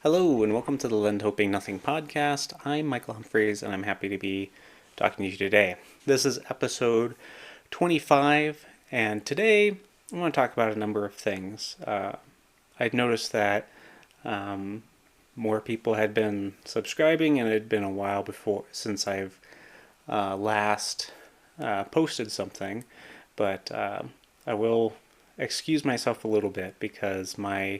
Hello, and welcome to the Lend Hoping Nothing podcast. I'm Michael Humphreys, and I'm happy to be talking to you today. This is episode 25, and today I want to talk about a number of things. I'd noticed that more people had been subscribing, and it had been a while before since I've last posted something, but I will excuse myself a little bit because my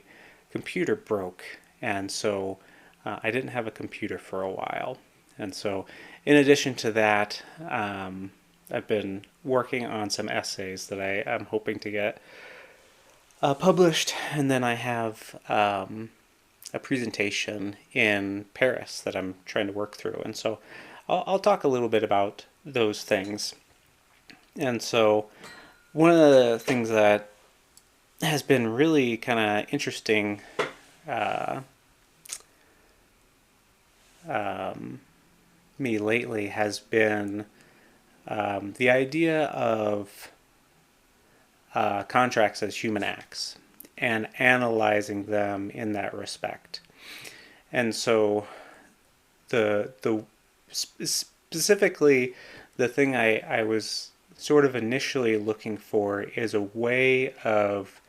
computer broke, and so I didn't have a computer for a while. And so, in addition to that, I've been working on some essays that I am hoping to get published, and then I have a presentation in Paris that I'm trying to work through. And so, I'll talk a little bit about those things. And so, one of the things that has been really kind of interesting uh, me lately has been the idea of contracts as human acts and analyzing them in that respect. And so the specifically the thing I was sort of initially looking for is a way of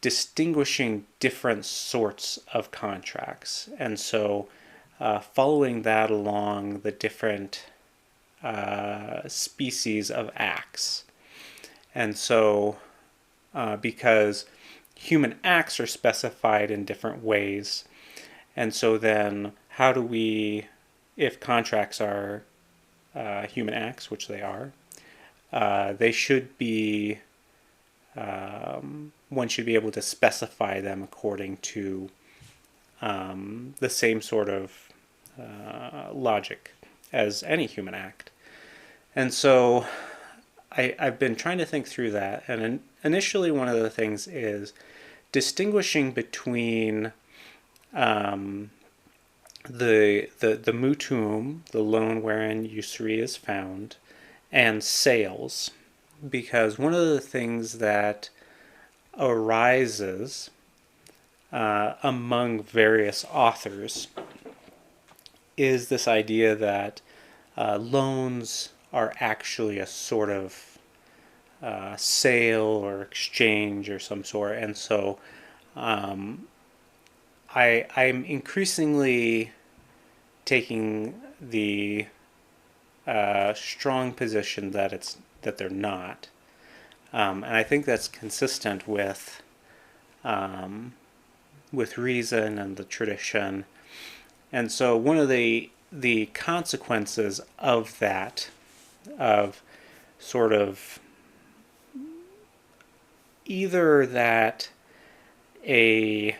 distinguishing different sorts of contracts. And so following that along the different species of acts. And so, because human acts are specified in different ways, and so then how do we, if contracts are human acts, which they are, they should be, one should be able to specify them according to the same sort of logic as any human act. And so I've been trying to think through that. And initially, one of the things is distinguishing between the mutuum, the loan wherein usury is found, and sales. Because one of the things that arises among various authors is this idea that loans are actually a sort of sale or exchange or some sort. And so I'm increasingly taking the strong position that they're not. And I think that's consistent with reason and the tradition. And so one of the consequences of that, of sort of either that a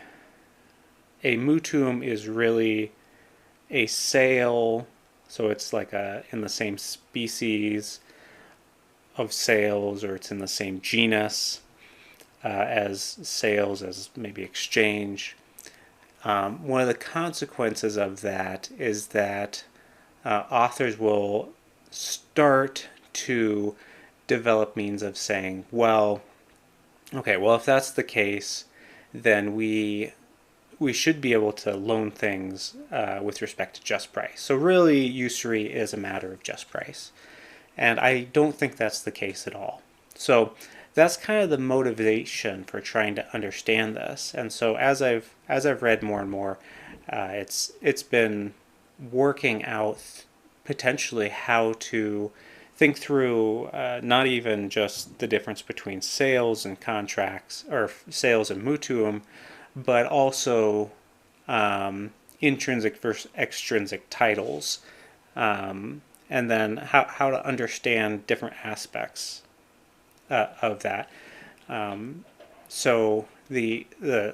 mutuum is really a sale, so it's like in the same species of sales, or it's in the same genus as sales, as maybe exchange. One of the consequences of that is that authors will start to develop means of saying, well, okay, well, if that's the case, then we should be able to loan things with respect to just price. So really, usury is a matter of just price. And I don't think that's the case at all. So that's kind of the motivation for trying to understand this. And so as I've read more and more, it's been working out potentially how to think through not even just the difference between sales and contracts, or sales and mutuum, but also intrinsic versus extrinsic titles, and then how to understand different aspects of that. So the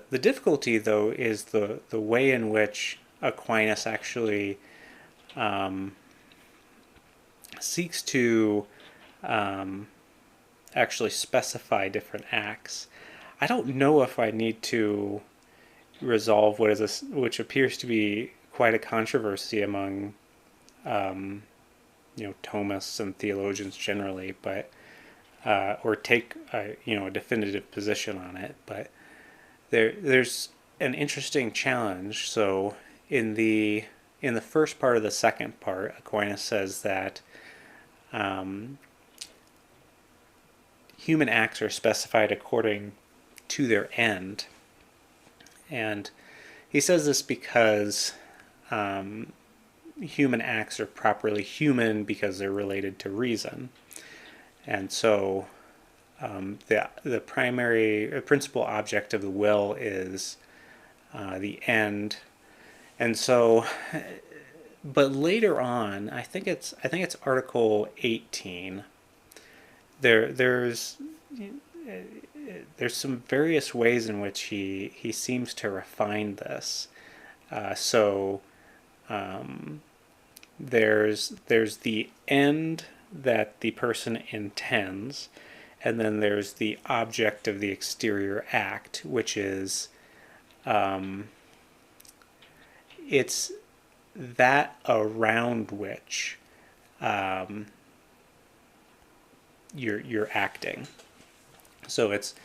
difficulty, though, is the way in which Aquinas actually seeks to actually specify different acts. I don't know if I need to resolve which appears to be quite a controversy among Thomists and theologians generally, but or take a definitive position on it. But there's an interesting challenge. So in the first part of the second part, Aquinas says that um, human acts are specified according to their end, and he says this because human acts are properly human because they're related to reason, and so the primary principal object of the will is the end, and so. But later on, I think it's Article 18. There's some various ways in which he seems to refine this. So there's the end that the person intends, and then there's the object of the exterior act, which is it's that around which you're acting. So it's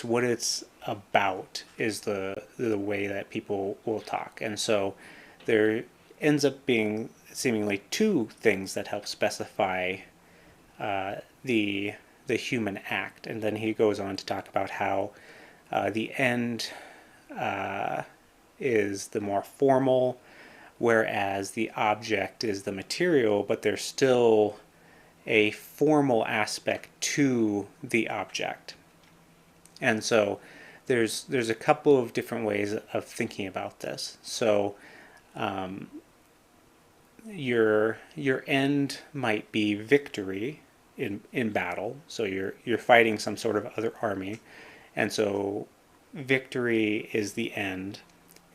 what it's about is the way that people will talk, and so there ends up being seemingly two things that help specify the human act, and then he goes on to talk about how the end is the more formal, whereas the object is the material, but there's still a formal aspect to the object. And so there's a couple of different ways of thinking about this. So your end might be victory in battle. So you're fighting some sort of other army, and so victory is the end,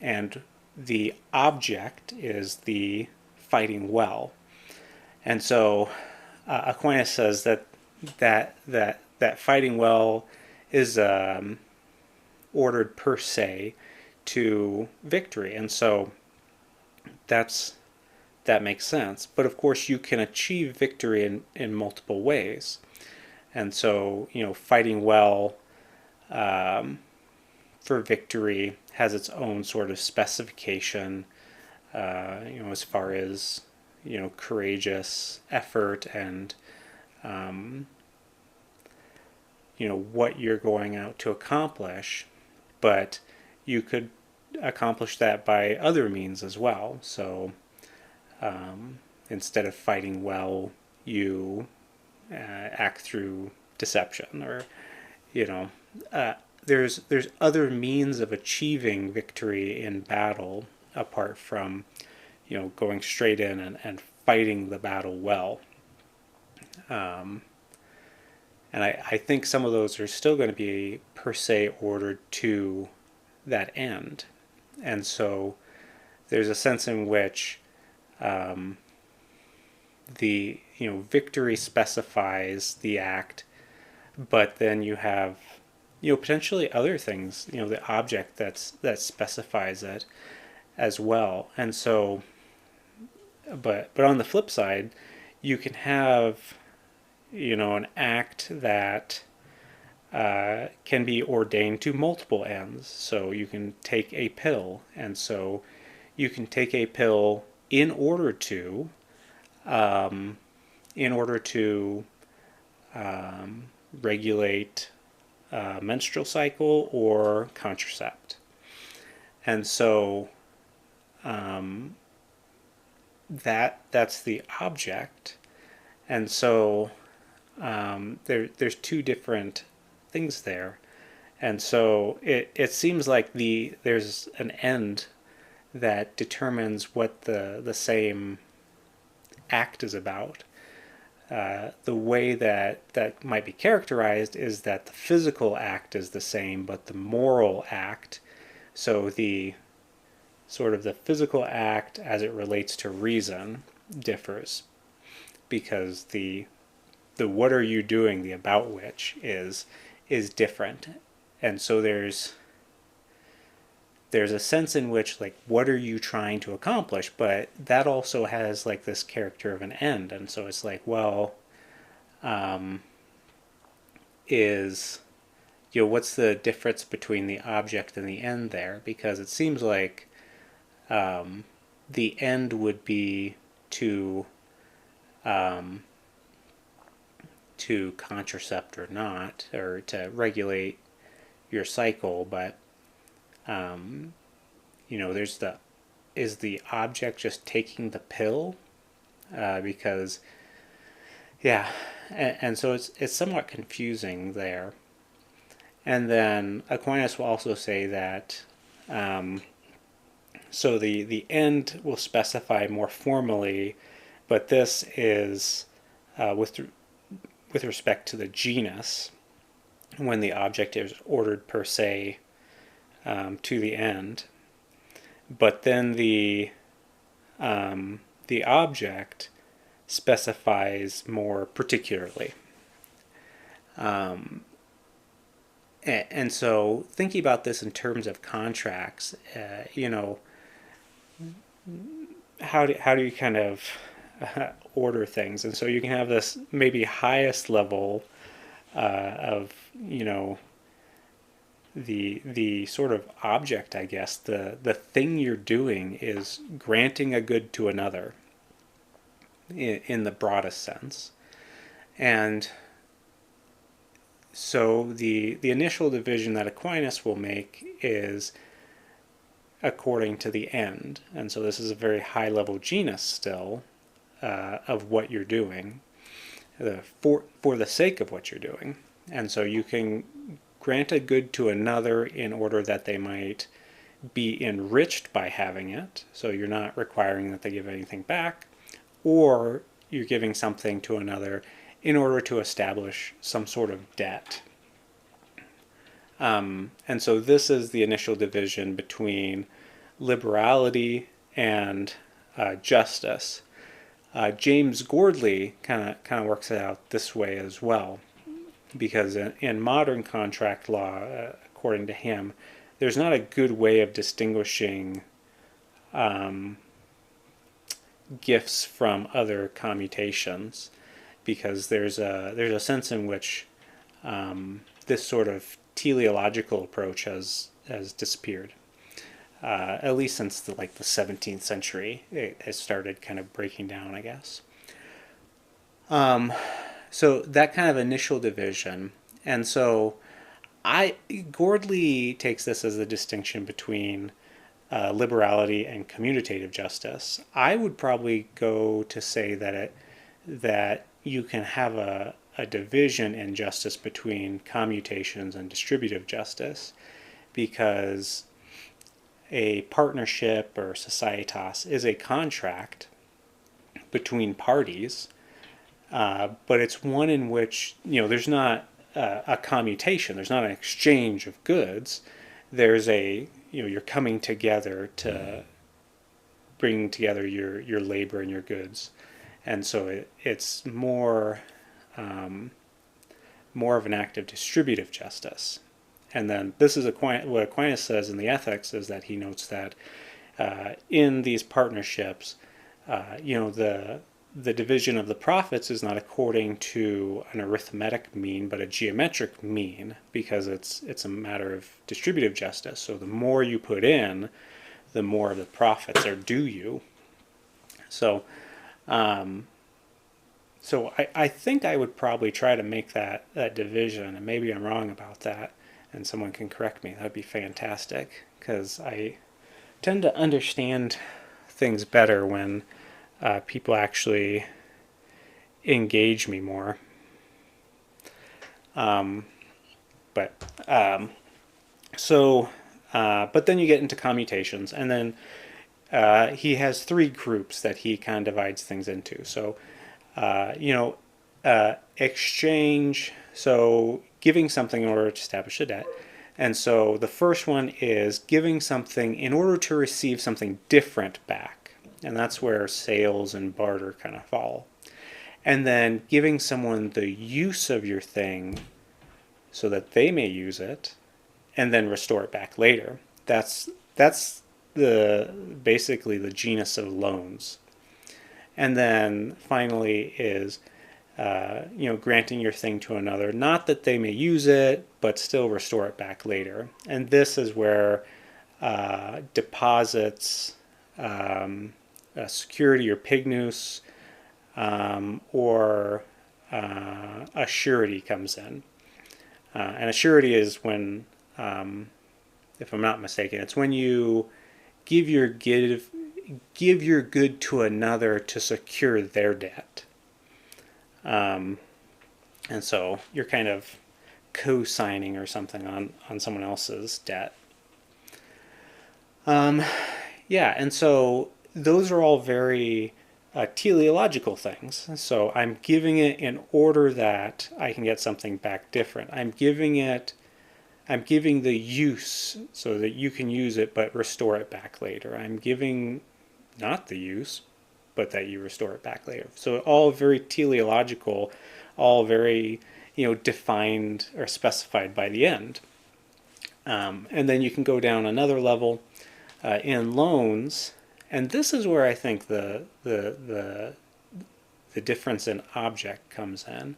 and the object is the fighting well. And so Aquinas says that fighting well is ordered per se to victory, and so that makes sense. But of course, you can achieve victory in multiple ways, and so fighting well for victory has its own sort of specification, as far as courageous effort and what you're going out to accomplish, but you could accomplish that by other means as well. So instead of fighting well, you act through deception, or there's other means of achieving victory in battle apart from going straight in and fighting the battle well. And I think some of those are still going to be per se ordered to that end. And so there's a sense in which the victory specifies the act, but then you have potentially other things, the object that specifies it as well. And so but on the flip side, you can have an act that can be ordained to multiple ends. So you can take a pill, and so you can take a pill in order to regulate menstrual cycle or contracept. And so that's the object. And so there's two different things there. And so it seems like there's an end that determines what the same act is about. The way that might be characterized is that the physical act is the same, but the moral act, so the sort of the physical act as it relates to reason, differs, because the what are you doing, the about which is different. And so there's a sense in which, like, what are you trying to accomplish, but that also has like this character of an end. And so it's like, well, is what's the difference between the object and the end there? Because it seems like the end would be to contracept or not, or to regulate your cycle, but there's is the object just taking the pill? Because yeah, and so it's somewhat confusing there. And then Aquinas will also say that so the end will specify more formally, but this is with respect to the genus, when the object is ordered per se to the end, but then the object specifies more particularly. And so thinking about this in terms of contracts, how do you kind of order things? And so you can have this maybe highest level of the sort of object, I guess, the thing you're doing is granting a good to another in the broadest sense. And so the initial division that Aquinas will make is according to the end. And so this is a very high level genus still of what you're doing for the sake of what you're doing. And so you can grant a good to another in order that they might be enriched by having it. So you're not requiring that they give anything back, or you're giving something to another in order to establish some sort of debt. And so this is the initial division between liberality and justice. James Gordley kind of works it out this way as well, because in modern contract law, according to him, there's not a good way of distinguishing gifts from other commutations, because there's a sense in which this sort of teleological approach has disappeared. At least since the 17th century, it has started kind of breaking down, I guess. So that kind of initial division, and so Gordley takes this as the distinction between liberality and commutative justice. I would probably go to say that you can have a division in justice between commutations and distributive justice, because a partnership or societas is a contract between parties, but it's one in which there's not a commutation, there's not an exchange of goods. There's you're coming together to bring together your labor and your goods, and so it's more of an act of distributive justice. And then this is what Aquinas says in the Ethics, is that he notes that in these partnerships, the division of the profits is not according to an arithmetic mean, but a geometric mean, because it's a matter of distributive justice. So the more you put in, the more of the profits are due you. So, I think I would probably try to make that division, and maybe I'm wrong about that, and someone can correct me. That'd be fantastic, because I tend to understand things better when people actually engage me more. But then you get into commutations, and then he has three groups that he kind of divides things into. So, exchange, so giving something in order to establish a debt. And so the first one is giving something in order to receive something different back. And that's where sales and barter kind of fall. And then giving someone the use of your thing so that they may use it and then restore it back later. That's basically the genus of loans. And then finally is granting your thing to another, not that they may use it, but still restore it back later. And this is where deposits, security or pignus, or a surety comes in. And a surety is when, if I'm not mistaken, it's when you give your good to another to secure their debt. And so you're kind of co-signing or something on someone else's debt. Yeah, and so those are all very teleological things. So I'm giving it in order that I can get something back different. I'm giving the use so that you can use it but restore it back later. I'm giving not the use, but that you restore it back later. So all very teleological, all very defined or specified by the end. And then you can go down another level in loans, and this is where I think the difference in object comes in,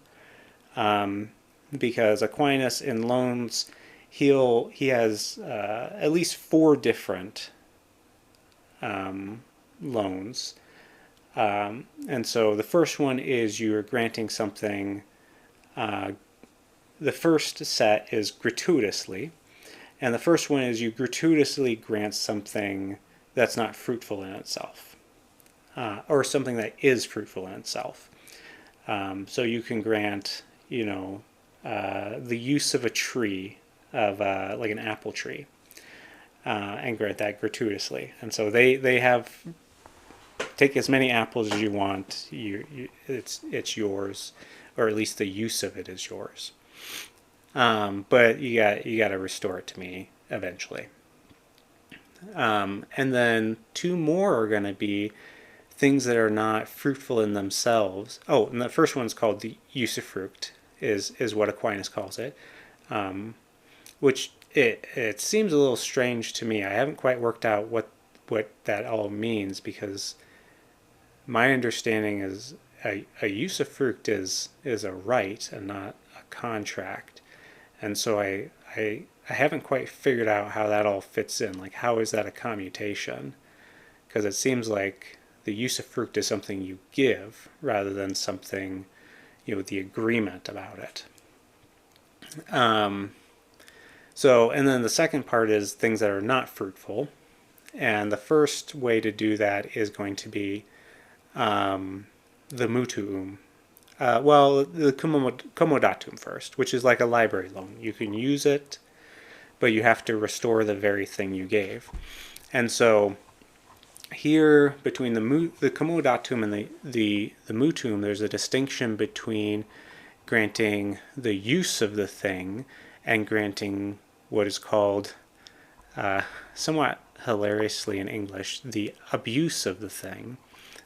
because Aquinas in loans he has at least 4 different loans. And so the first one is you're granting something. The first set is gratuitously, and the first one is you gratuitously grant something that's not fruitful in itself, or something that is fruitful in itself. So you can grant, the use of a tree, of like an apple tree, and grant that gratuitously. And so they have, take as many apples as you want. It's yours, or at least the use of it is yours. But you got to restore it to me eventually. And then 2 more are going to be things that are not fruitful in themselves. Oh, and the first one's called the usufruct, is what Aquinas calls it, which it seems a little strange to me. I haven't quite worked out what that all means, because my understanding is a usufruct is a right and not a contract. And so I haven't quite figured out how that all fits in. Like, how is that a commutation? Because it seems like the usufruct is something you give rather than something, the agreement about it. So, and then the second part is things that are not fruitful. And the first way to do that is going to be the mutuum. The commodatum first, which is like a library loan. You can use it, but you have to restore the very thing you gave. And so here, between the commodatum and the mutuum, there's a distinction between granting the use of the thing and granting what is called, somewhat hilariously in English, the abuse of the thing.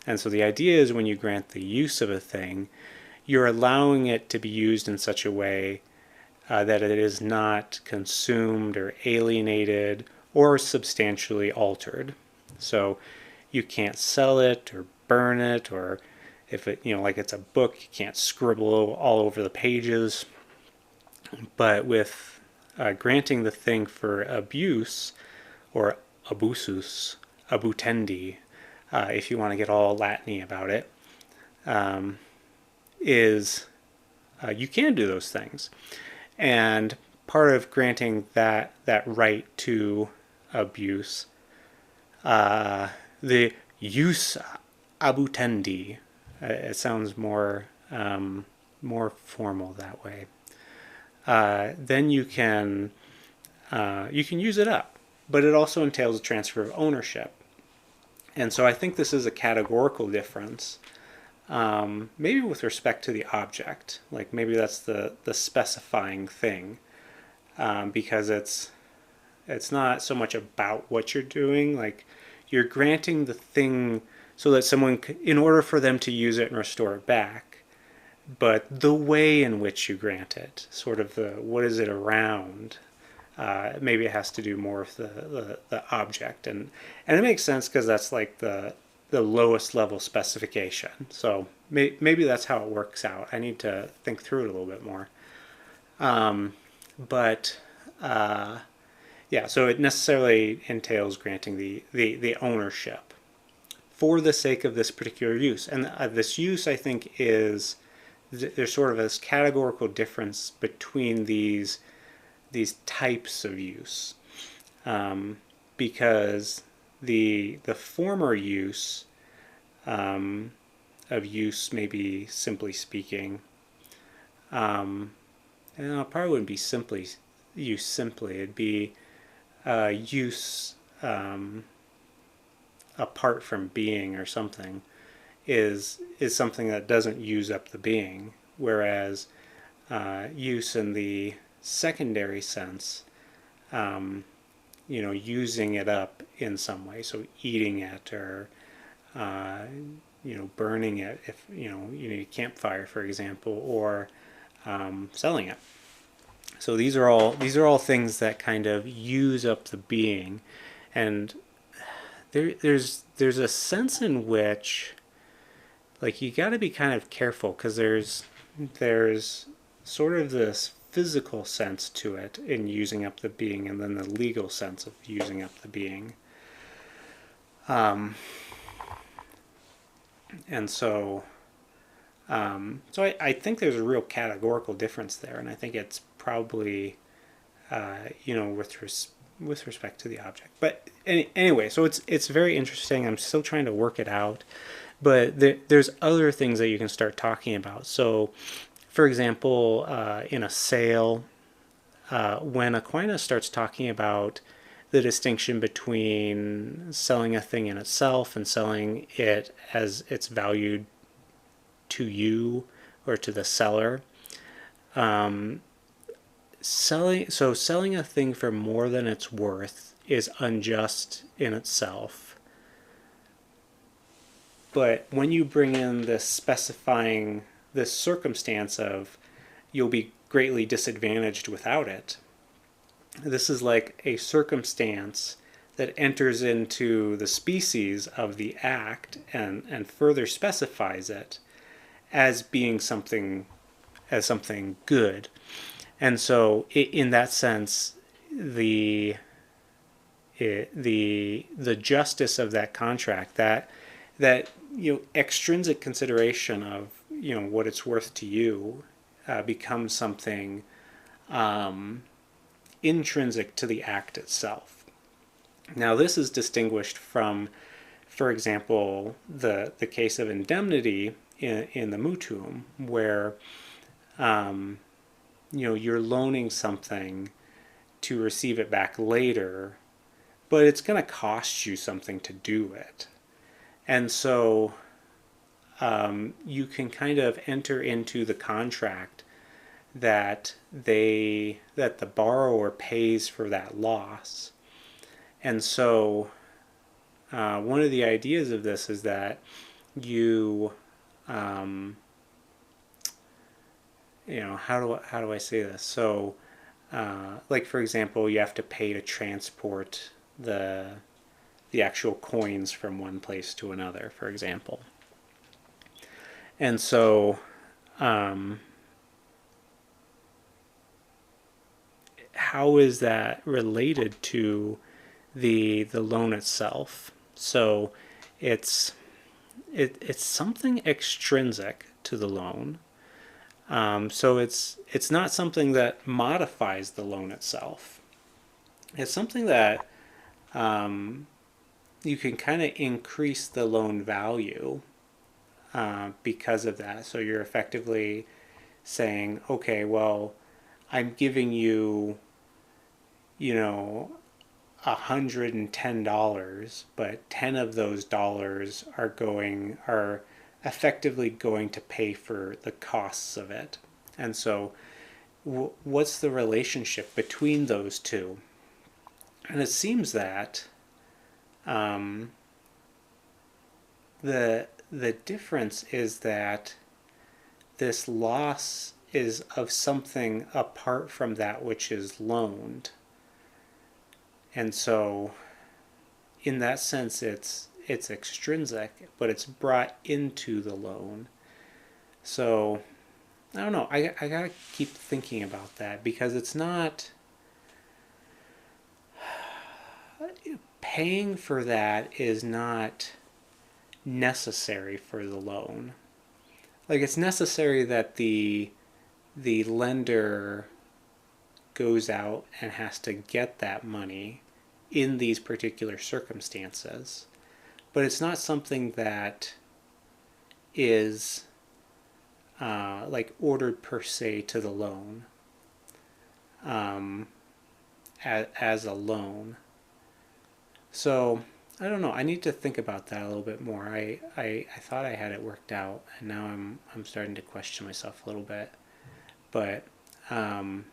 And so the idea is, when you grant the use of a thing, you're allowing it to be used in such a way that it is not consumed or alienated or substantially altered. So you can't sell it or burn it, or if it, like it's a book, you can't scribble all over the pages. But with granting the thing for abuse, or abusus, abutendi, if you want to get all Latin-y about it, is you can do those things. And part of granting that right to abuse, the use abutendi, it sounds more formal that way. Then you can use it up, but it also entails a transfer of ownership. And so I think this is a categorical difference, maybe with respect to the object. Like, maybe that's the specifying thing, because it's not so much about what you're doing. Like, you're granting the thing so that someone, in order for them to use it and restore it back, but the way in which you grant it, sort of what is it around, maybe it has to do more with the object, and it makes sense because that's like the lowest level specification. So maybe that's how it works out. I need to think through it a little bit more. But yeah, so it necessarily entails granting the ownership for the sake of this particular use. And this use, I think, is there's sort of this categorical difference between these types of use, because the former use of use, maybe simply speaking, and it probably wouldn't be simply use simply. It'd be use apart from being or something is something that doesn't use up the being, whereas use in the secondary sense, using it up in some way, so eating it or burning it if you need a campfire, for example, or selling it. So these are all things that kind of use up the being, and there's a sense in which, like, you got to be kind of careful, because there's sort of this physical sense to it in using up the being, and then the legal sense of using up the being. And so I think there's a real categorical difference there, and I think it's probably with respect to the object. But anyway, so it's very interesting. I'm still trying to work it out, but there's other things that you can start talking about. So, for example, in a sale, when Aquinas starts talking about the distinction between selling a thing in itself and selling it as it's valued to you or to the seller, selling a thing for more than it's worth is unjust in itself. But when you bring in this specifying this circumstance of you'll be greatly disadvantaged without it, this is like a circumstance that enters into the species of the act and further specifies it as being something good. And so in that sense, the justice of that contract, that extrinsic consideration of what it's worth to you, becomes something intrinsic to the act itself. Now, this is distinguished from, for example, the case of indemnity in the mutuum, where you're loaning something to receive it back later, but it's going to cost you something to do it. And so you can kind of enter into the contract that the borrower pays for that loss. And so one of the ideas of this is that you how do I say this? So like, for example, you have to pay to transport the actual coins from one place to another, for example. And so how is that related to the loan itself? So it's something extrinsic to the loan. So it's not something that modifies the loan itself. It's something that you can kind of increase the loan value because of that. So you're effectively saying, okay, well, I'm giving you, $110, but 10 of those dollars are effectively going to pay for the costs of it. And so what's the relationship between those two? And it seems that the difference is that this loss is of something apart from that which is loaned. And so in that sense it's extrinsic, but it's brought into the loan. So I don't know. I gotta keep thinking about that because it's not paying for that is not necessary for the loan. Like it's necessary that the lender goes out and has to get that money in these particular circumstances, but it's not something that is like ordered per se to the loan um, as a loan. So I don't know. I need to think about that a little bit more. I thought I had it worked out, and now I'm starting to question myself a little bit. But um,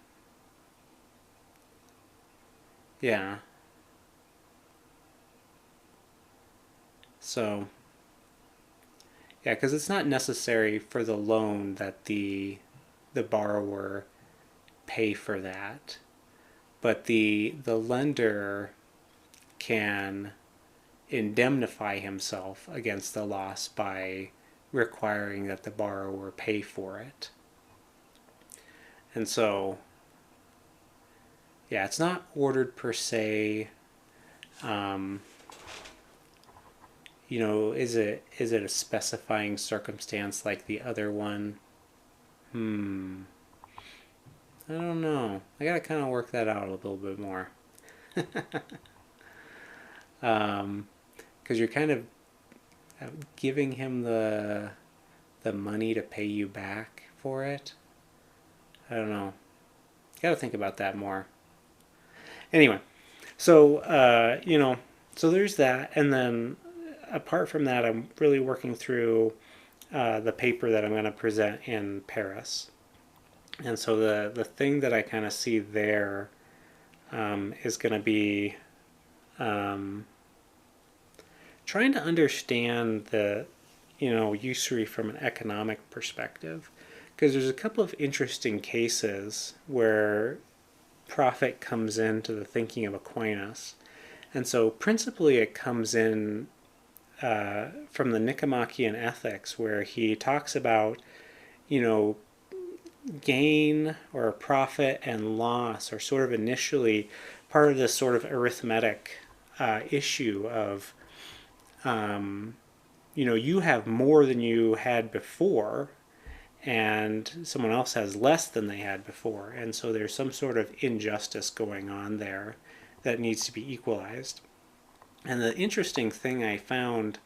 yeah. So yeah, because it's not necessary for the loan that the borrower pay for that, but the lender can indemnify himself against the loss by requiring that the borrower pay for it. And so, yeah, it's not ordered per se. Um, is it a specifying circumstance like the other one? Hmm. I don't know. I gotta kind of work that out a little bit more. Because you're kind of giving him the money to pay you back for it. I don't know. Got to think about that more. Anyway, so so there's that, and then apart from that, I'm really working through the paper that I'm going to present in Paris, and so the thing that I kind of see there is going to be um, trying to understand the usury from an economic perspective, because there's a couple of interesting cases where profit comes into the thinking of Aquinas. And so, principally, it comes in from the Nicomachean Ethics, where he talks about, you know, gain or profit and loss are sort of initially part of this sort of arithmetic issue of, um, you have more than you had before, and someone else has less than they had before. And so there's some sort of injustice going on there that needs to be equalized. And the interesting thing I found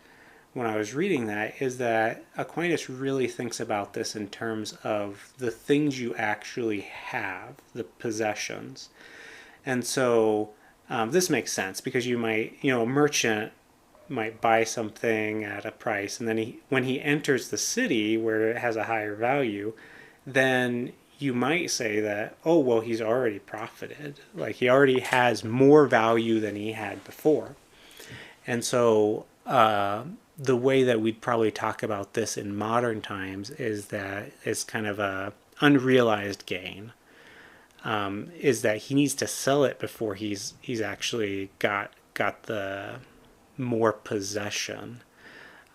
when I was reading that is that Aquinas really thinks about this in terms of the things you actually have, the possessions. And so this makes sense because you might, a merchant might buy something at a price, and then when he enters the city where it has a higher value, then you might say that, oh, well, he's already profited. Like he already has more value than he had before. And so the way that we'd probably talk about this in modern times is that it's kind of a unrealized gain. Is that he needs to sell it before he's actually got the more possession.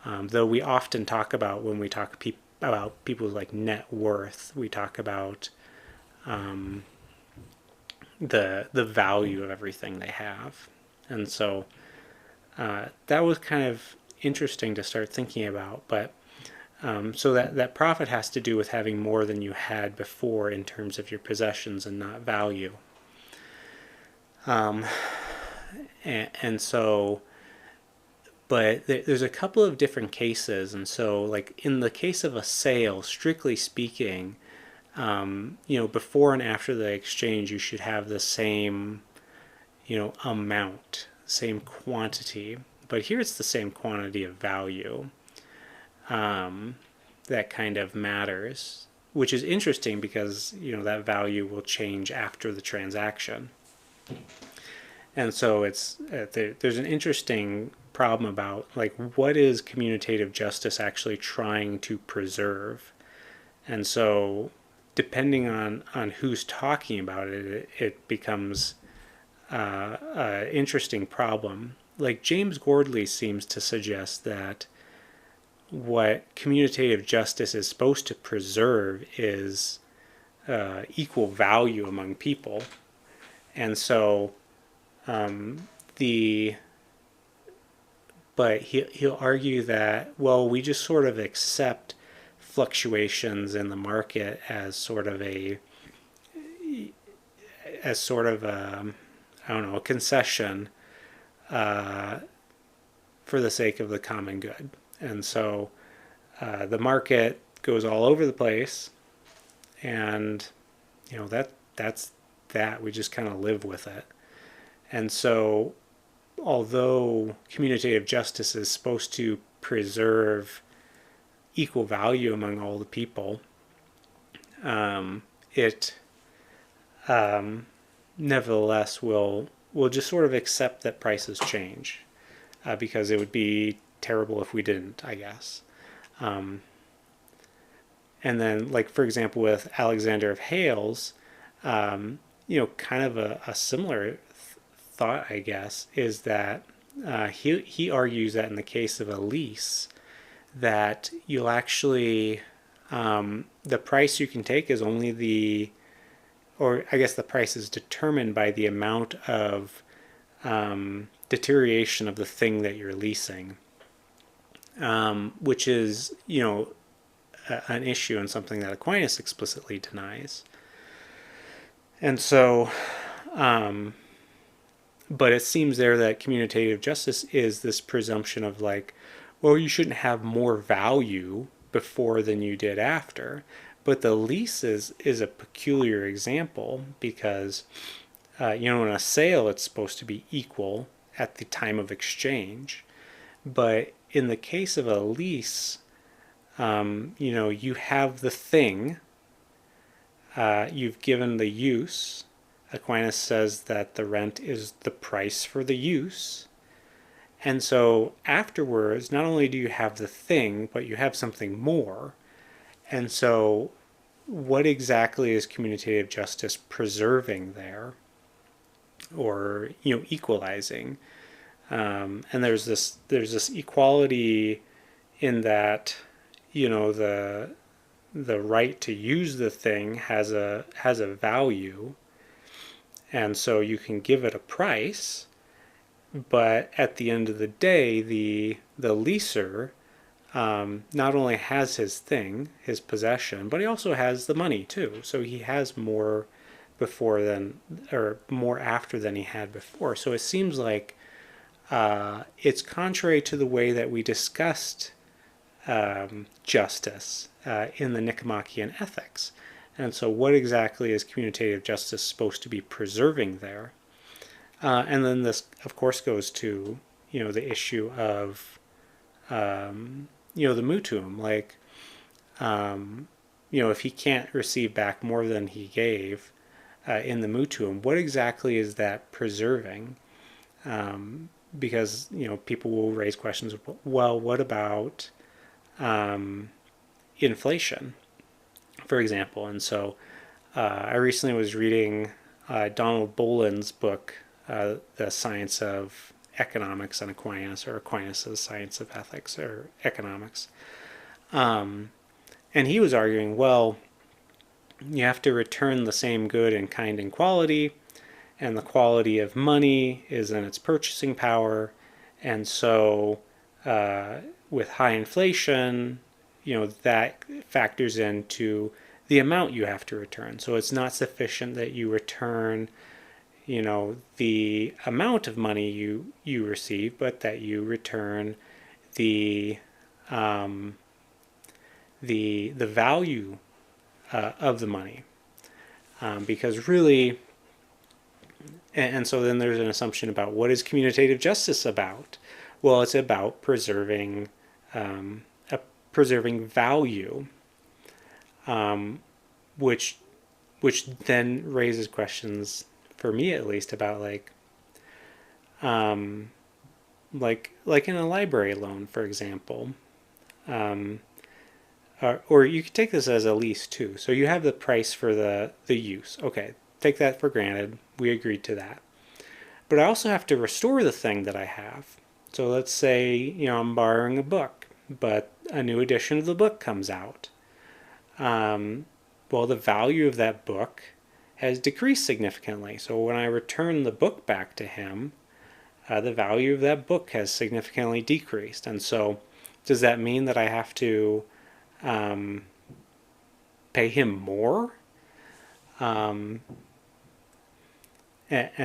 Though we often talk about when we talk about people's like net worth, we talk about the value of everything they have, and so that was kind of interesting to start thinking about. But so that profit has to do with having more than you had before in terms of your possessions and not value. And so but there's a couple of different cases, and so like in the case of a sale, strictly speaking, before and after the exchange you should have the same amount, same quantity, but here it's the same quantity of value that kind of matters, which is interesting because that value will change after the transaction. And so there's an interesting problem about like what is commutative justice actually trying to preserve. And so depending on who's talking about it, it becomes an interesting problem. Like James Gordley seems to suggest that what commutative justice is supposed to preserve is equal value among people. And so the but he'll argue that, well, we just sort of accept fluctuations in the market as sort of a I don't know, a concession uh, for the sake of the common good. And so the market goes all over the place, and that's that. We just kind of live with it. And so, although commutative justice is supposed to preserve equal value among all the people, it nevertheless will just sort of accept that prices change, because it would be terrible if we didn't, I guess. Um, and then, like for example, with Alexander of Hales, kind of a similar thought, I guess, is that he argues that in the case of a lease, that you'll actually the price you can take is only or I guess the price is determined by the amount of deterioration of the thing that you're leasing, which is an issue and something that Aquinas explicitly denies. And so, but it seems there that commutative justice is this presumption of like, well, you shouldn't have more value before than you did after. But the lease is a peculiar example because, in a sale, it's supposed to be equal at the time of exchange. But in the case of a lease, you have the thing, you've given the use. Aquinas says that the rent is the price for the use. And so afterwards, not only do you have the thing, but you have something more. And so what exactly is commutative justice preserving there, or equalizing? And there's this equality in that the right to use the thing has a value, and so you can give it a price, but at the end of the day, the leaser not only has his thing, his possession, but he also has the money too. So he has more before than, or more after than he had before. So it seems like it's contrary to the way that we discussed justice in the Nicomachean Ethics. And so what exactly is commutative justice supposed to be preserving there? And then this, of course, goes to, the issue of, the mutuum. Like, if he can't receive back more than he gave in the mutuum, what exactly is that preserving? Because, people will raise questions, well, what about inflation, for example? And so I recently was reading Donald Boland's book, The Science of Economics on Aquinas, or Aquinas' Science of Ethics or Economics. And he was arguing, well, you have to return the same good in kind and quality, and the quality of money is in its purchasing power. And so with high inflation, that factors into the amount you have to return. So it's not sufficient that you return the amount of money you receive, but that you return the value of the money, because really, and so then there's an assumption about what is commutative justice about. Well, it's about preserving value, which then raises questions, for me at least, about like in a library loan, for example, or you could take this as a lease too. So you have the price for the use. Okay, take that for granted. We agreed to that. But I also have to restore the thing that I have. So let's say I'm borrowing a book, but a new edition of the book comes out. Well, the value of that book has decreased significantly. So when I return the book back to him, the value of that book has significantly decreased. And so, does that mean that I have to pay him more? And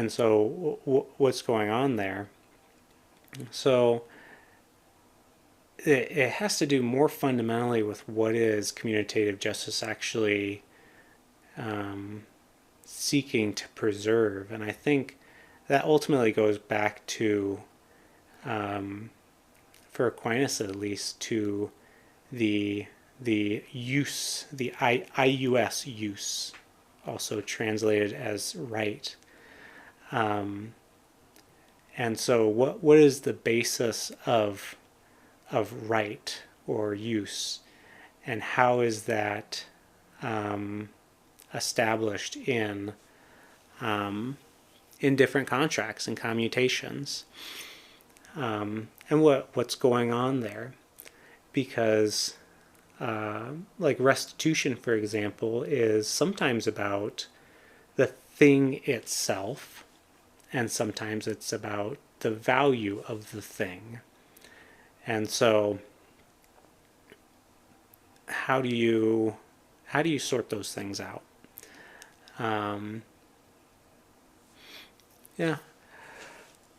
so, what's going on there? So, it has to do more fundamentally with what is commutative justice actually seeking to preserve. And I think that ultimately goes back to, for Aquinas at least, to the use, the ius use, also translated as right. And so what is the basis of right or use, and how is that established in different contracts and commutations, and what's going on there? Because like restitution, for example, is sometimes about the thing itself, and sometimes it's about the value of the thing. And so, how do you sort those things out? Yeah,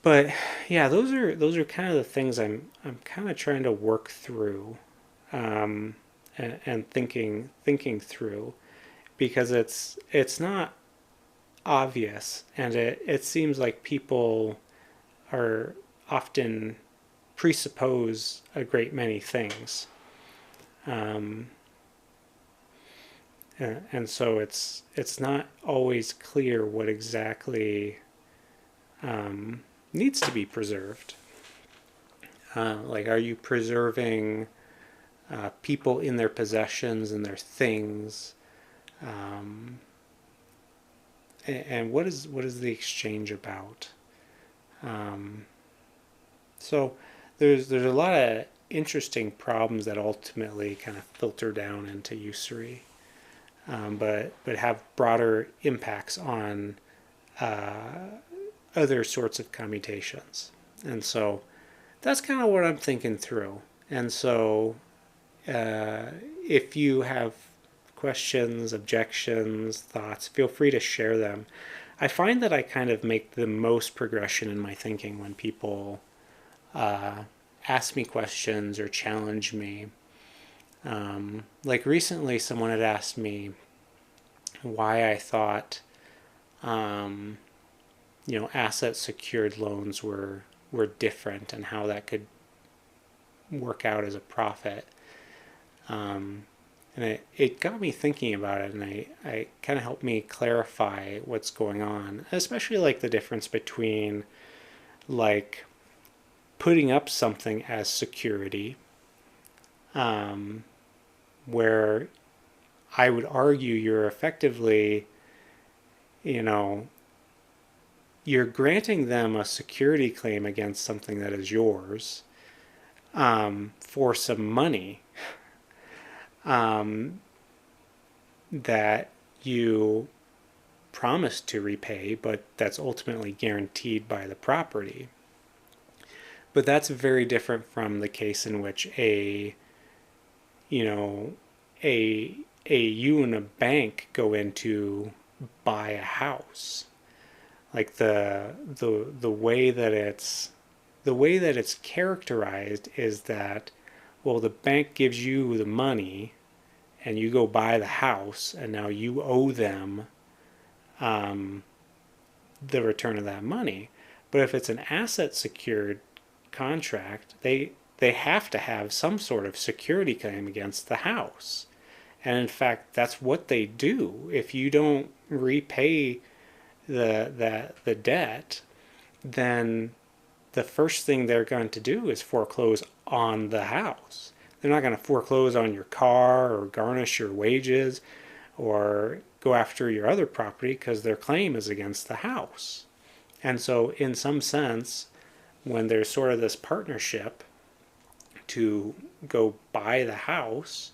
but yeah, those are kind of the things I'm kind of trying to work through, and thinking through, because it's not obvious, and it seems like people are often presuppose a great many things, and so it's not always clear what exactly needs to be preserved. Like, are you preserving people in their possessions and their things? And what is the exchange about? So there's a lot of interesting problems that ultimately kind of filter down into usury, but have broader impacts on other sorts of commutations. And so that's kind of what I'm thinking through. And so if you have questions, objections, thoughts, feel free to share them. I find that I kind of make the most progression in my thinking when people ask me questions or challenge me. Like recently, someone had asked me why I thought, asset secured loans were different, and how that could work out as a profit. And it got me thinking about it, and I kind of helped me clarify what's going on, especially like the difference between like putting up something as security, where I would argue you're effectively, you're granting them a security claim against something that is yours, for some money that you promise to repay, but that's ultimately guaranteed by the property. But that's very different from the case in which you and a bank go in to buy a house. Like the way that it's characterized is that, well, the bank gives you the money and you go buy the house, and now you owe them the return of that money. But if it's an asset secured contract, they have to have some sort of security claim against the house. And in fact, that's what they do. If you don't repay the debt, then the first thing they're going to do is foreclose on the house. They're not going to foreclose on your car or garnish your wages or go after your other property, because their claim is against the house. And so in some sense, when there's sort of this partnership to go buy the house,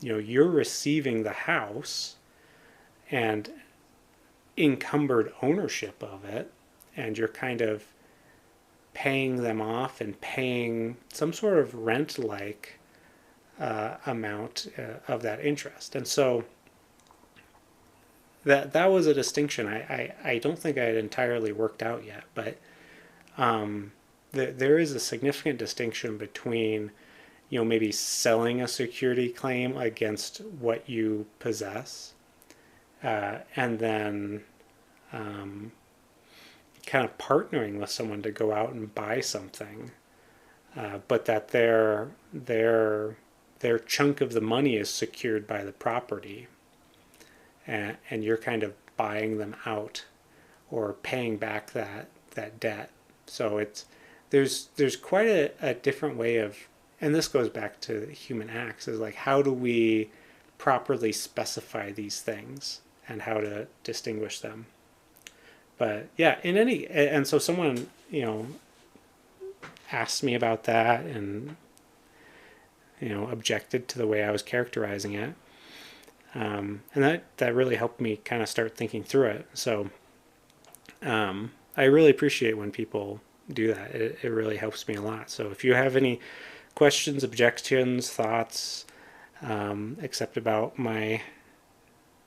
you're receiving the house and encumbered ownership of it, and you're kind of paying them off and paying some sort of rent-like amount of that interest. And so that was a distinction I don't think I had entirely worked out yet, but there is a significant distinction between maybe selling a security claim against what you possess, and then kind of partnering with someone to go out and buy something, but that their chunk of the money is secured by the property, and you're kind of buying them out or paying back that debt. So there's quite a different way of, and this goes back to human acts, is like, how do we properly specify these things and how to distinguish them. But yeah, and so someone asked me about that and objected to the way I was characterizing it, and that really helped me kind of start thinking through it. So I really appreciate when people do that. It really helps me a lot. So if you have any questions, objections, thoughts, except about my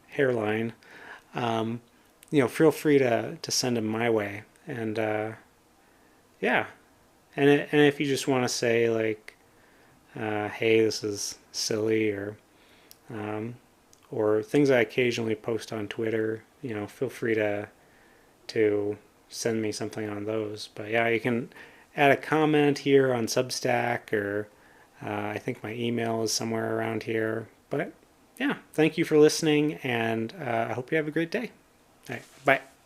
hairline, feel free to send them my way. And yeah, and if you just want to say like, hey, this is silly, or things I occasionally post on Twitter, feel free to send me something on those. But yeah, you can add a comment here on Substack, or I think my email is somewhere around here. But yeah, thank you for listening, and I hope you have a great day. All right, bye.